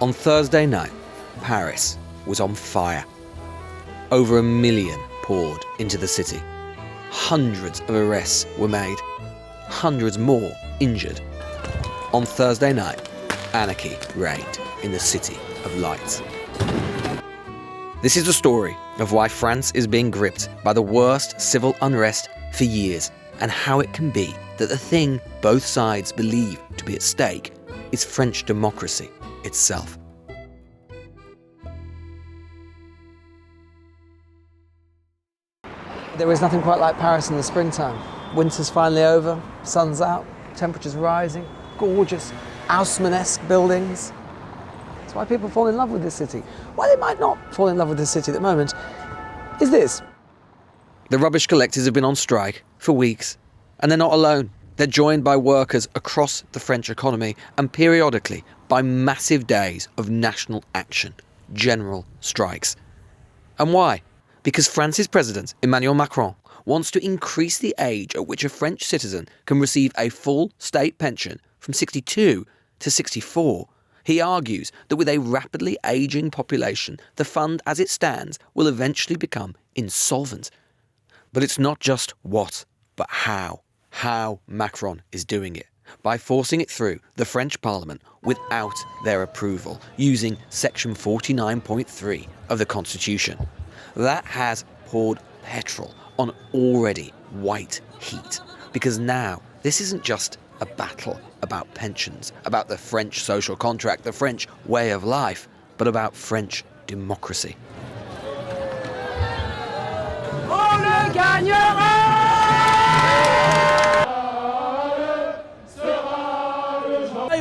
On Thursday night, Paris was on fire. Over 1 million poured into the city. Hundreds of arrests were made. Hundreds more injured. On Thursday night, anarchy reigned in the City of Lights. This is the story of why France is being gripped by the worst civil unrest for years, and how it can be that the thing both sides believe to be at stake is French democracy itself. There is nothing quite like Paris in the springtime. Winter's finally over, sun's out, temperatures rising, gorgeous Haussmann-esque buildings. That's why people fall in love with this city. Why they might not fall in love with this city at the moment is this. The rubbish collectors have been on strike for weeks, and they're not alone. They're joined by workers across the French economy and periodically by massive days of national action, general strikes. And why? Because France's President, Emmanuel Macron, wants to increase the age at which a French citizen can receive a full state pension from 62 to 64. He argues that with a rapidly ageing population, the fund as it stands will eventually become insolvent. But it's not just what, but how Macron is doing it, by forcing it through the French Parliament without their approval, using Section 49.3 of the Constitution. That has poured petrol on already white heat, because now this isn't just a battle about pensions, about the French social contract, the French way of life, but about French democracy. On le gagnera!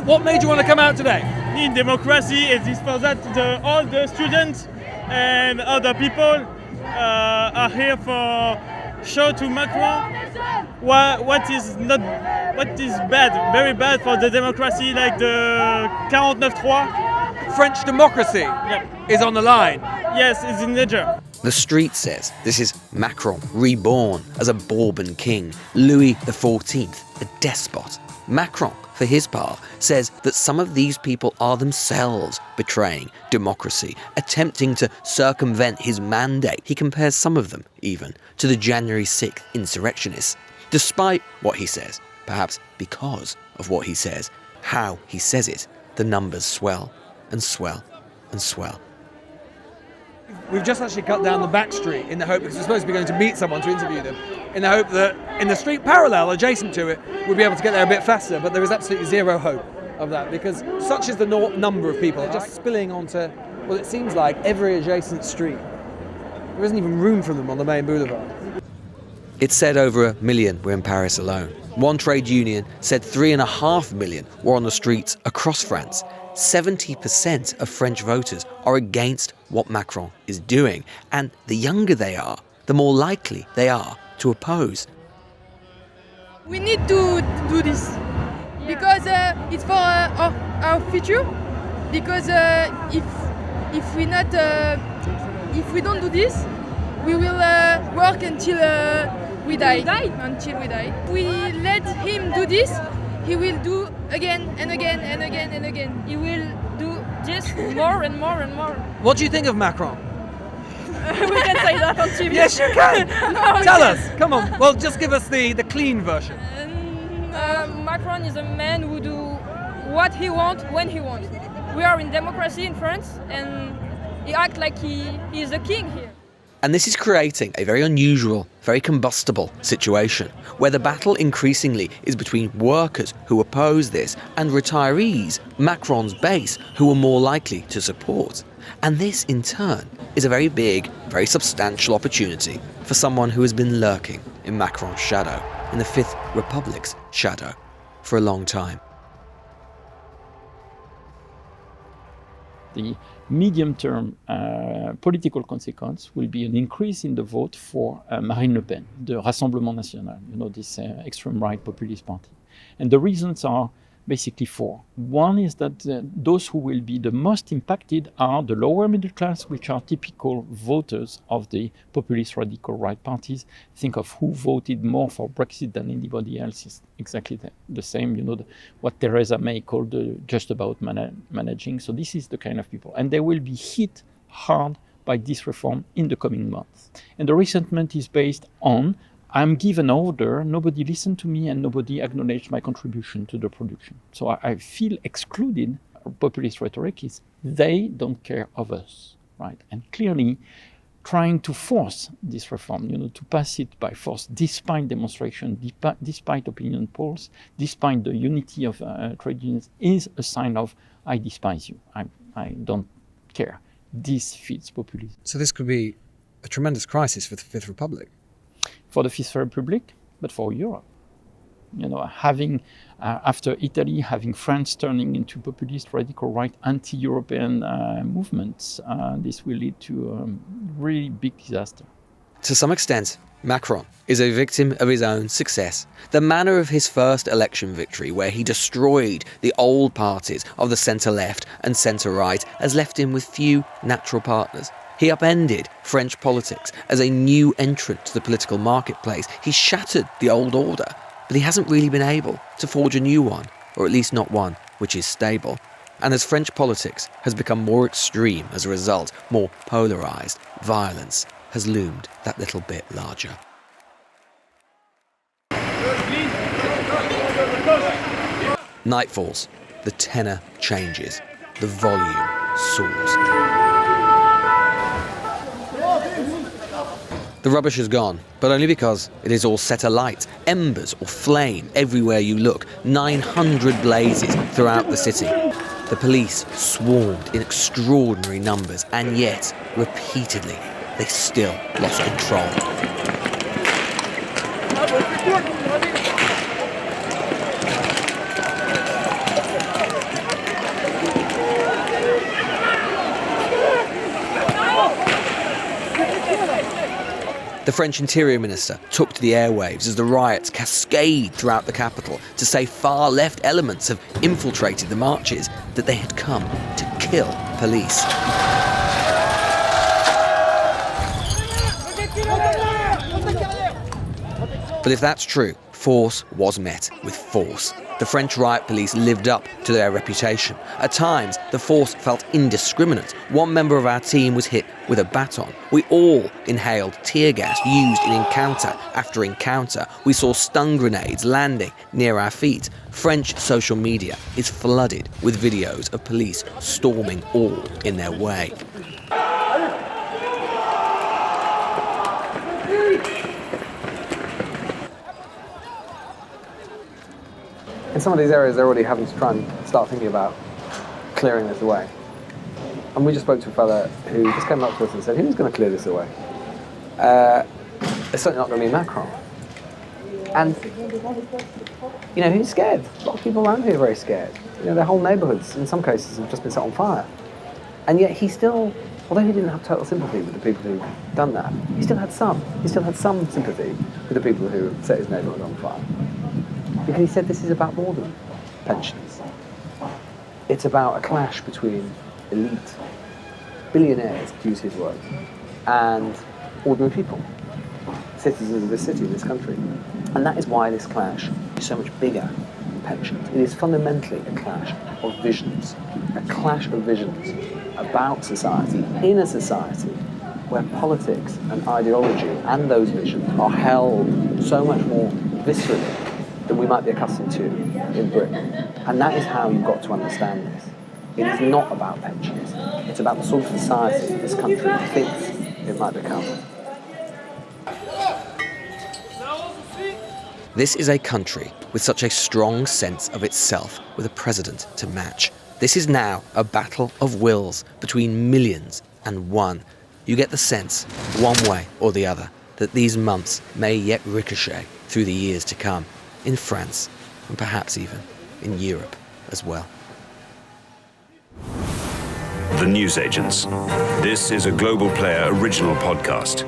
What made you want to come out today? In democracy, it is for that all the students and other people are here for show to Macron what is bad, very bad for the democracy, like the 49.3. French democracy is on the line. Yes, it's in danger. The street says this is Macron reborn as a Bourbon king, Louis XIV, a despot. Macron, for his part, says that some of these people are themselves betraying democracy, attempting to circumvent his mandate. He compares some of them, even, to the January 6th insurrectionists. Despite what he says, perhaps because of what he says, how he says it, the numbers swell and swell and swell. We've just actually cut down the back street in the hope, because we're supposed to be going to meet someone to interview them, in the hope that in the street parallel, adjacent to it, we'll be able to get there a bit faster, but there is absolutely zero hope of that, because such is the number of people just spilling onto, well, it seems like every adjacent street. There isn't even room for them on the main boulevard. It's said over 1 million were in Paris alone. One trade union said 3.5 million were on the streets across France. 70% of French voters are against what Macron is doing, and the younger they are, the more likely they are to oppose. We need to do this because it's for our future. Because if we don't do this, we will work until we die. Until we die. If we let him do this, he will do again and again and again and again. He will do just more and more and more. What do you think of Macron? We can say that on TV. Yes, you can. No, Tell us. Come on. Well, just give us the clean version. Macron is a man who do what he wants when he wants. We are in democracy in France, and he acts like he is a king here. And this is creating a very unusual, very combustible situation, where the battle increasingly is between workers who oppose this and retirees, Macron's base, who are more likely to support. And this, in turn, is a very big, very substantial opportunity for someone who has been lurking in Macron's shadow, in the Fifth Republic's shadow, for a long time. The medium-term political consequence will be an increase in the vote for Marine Le Pen, the Rassemblement National, this extreme-right populist party. And the reasons are basically four. One is that those who will be the most impacted are the lower middle class, which are typical voters of the populist radical right parties. Think of who voted more for Brexit than anybody else is exactly the same, what Theresa May called just about managing. So this is the kind of people. And they will be hit hard by this reform in the coming months. And the resentment is based on, I'm given order, nobody listened to me and nobody acknowledged my contribution to the production. So I feel excluded. Populist rhetoric is they don't care of us, right? And clearly trying to force this reform, to pass it by force, despite demonstration, despite opinion polls, despite the unity of trade unions, is a sign of, I despise you, I don't care. This feeds populism. So this could be a tremendous crisis for the Fifth Republic. For the Fifth Republic, but for Europe. Having, after Italy, having France turning into populist, radical right, anti-European movements, this will lead to a really big disaster. To some extent, Macron is a victim of his own success. The manner of his first election victory, where he destroyed the old parties of the centre-left and centre-right, has left him with few natural partners. He upended French politics as a new entrant to the political marketplace. He shattered the old order, but he hasn't really been able to forge a new one, or at least not one which is stable. And as French politics has become more extreme as a result, more polarised, violence has loomed that little bit larger. Night falls, the tenor changes, the volume soars. The rubbish is gone, but only because it is all set alight. Embers or flame everywhere you look. 900 blazes throughout the city. The police swarmed in extraordinary numbers, and yet, repeatedly, they still lost control. The French Interior Minister took to the airwaves as the riots cascade throughout the capital to say far-left elements have infiltrated the marches, that they had come to kill police. But if that's true, force was met with force. The French riot police lived up to their reputation. At times, the force felt indiscriminate. One member of our team was hit with a baton. We all inhaled tear gas used in encounter after encounter. We saw stun grenades landing near our feet. French social media is flooded with videos of police storming all in their way. In some of these areas, they're already having to try and start thinking about clearing this away. And we just spoke to a fella who just came up to us and said, who's going to clear this away? It's certainly not going to be Macron. And, he's scared. A lot of people around here are very scared. Their whole neighbourhoods, in some cases, have just been set on fire. And yet he still, although he didn't have total sympathy with the people who've done that, he still had some. He still had some sympathy with the people who set his neighbourhood on fire. Because he said this is about more than pensions. It's about a clash between elite, billionaires, to use his words, and ordinary people, citizens of this city, this country. And that is why this clash is so much bigger than pensions. It is fundamentally a clash of visions, about society, in a society where politics and ideology and those visions are held so much more viscerally than we might be accustomed to in Britain. And that is how you've got to understand this. It is not about pensions. It's about the sort of society this country thinks it might become. This is a country with such a strong sense of itself, with a president to match. This is now a battle of wills between millions and one. You get the sense, one way or the other, that these months may yet ricochet through the years to come, in France, and perhaps even in Europe as well. The Newsagents. This is a Global Player original podcast.